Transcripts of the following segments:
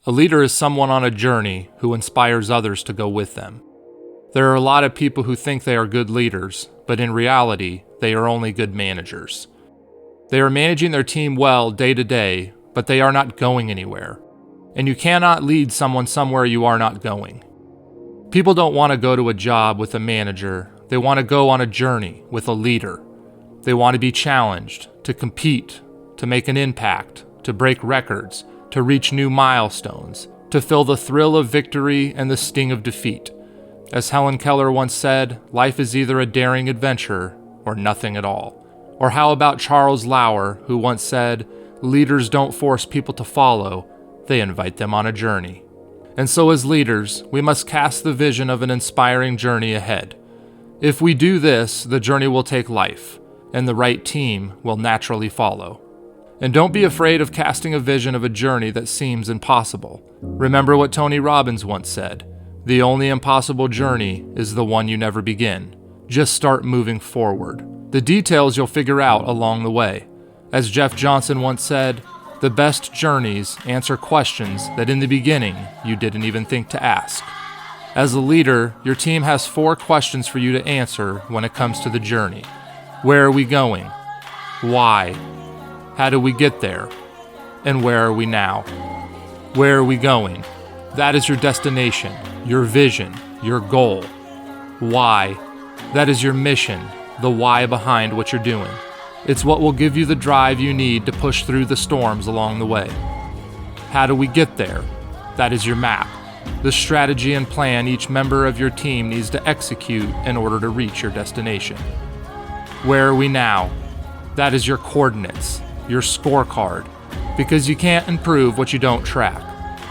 A leader is someone on a journey who inspires others to go with them. There are a lot of people who think they are good leaders, but in reality, they are only good managers. They are managing their team well day to day, but they are not going anywhere. And you cannot lead someone somewhere you are not going. People don't want to go to a job with a manager. They want to go on a journey with a leader. They want to be challenged, to compete, to make an impact, to break records, to reach new milestones, to feel the thrill of victory and the sting of defeat. As Hellen Keller once said, life is either a daring adventure or nothing at all. Or how about Charles Lauer, who once said, leaders don't force people to follow, they invite them on a journey. And so as leaders, we must cast the vision of an inspiring journey ahead. If we do this, the journey will take life, and the right team will naturally follow. And don't be afraid of casting a vision of a journey that seems impossible. Remember what Tony Robbins once said, the only impossible journey is the one you never begin. Just start moving forward. The details you'll figure out along the way. As Jeff Johnson once said, the best journeys answer questions that in the beginning you didn't even think to ask. As a leader, your team has 4 questions for you to answer when it comes to the journey. Where are we going? Why? How do we get there? And where are we now? Where are we going? That is your destination, your vision, your goal. Why? That is your mission, the why behind what you're doing. It's what will give you the drive you need to push through the storms along the way. How do we get there? That is your map, the strategy and plan each member of your team needs to execute in order to reach your destination. Where are we now? That is your coordinates, your scorecard, because you can't improve what you don't track.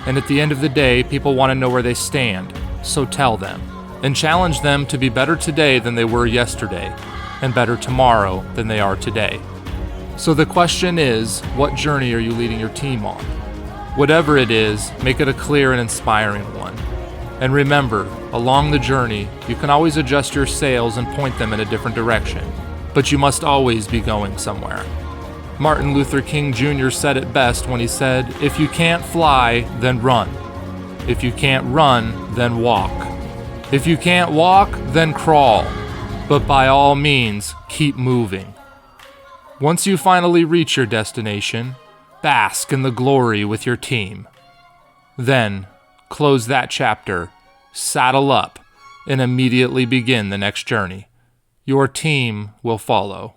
And at the end of the day, people want to know where they stand, so tell them. And challenge them to be better today than they were yesterday, and better tomorrow than they are today. So the question is, what journey are you leading your team on? Whatever it is, make it a clear and inspiring one. And remember, along the journey, you can always adjust your sails and point them in a different direction, but you must always be going somewhere. Martin Luther King Jr. said it best when he said, if you can't fly, then run. If you can't run, then walk. If you can't walk, then crawl. But by all means, keep moving. Once you finally reach your destination, bask in the glory with your team. Then, close that chapter, saddle up, and immediately begin the next journey. Your team will follow.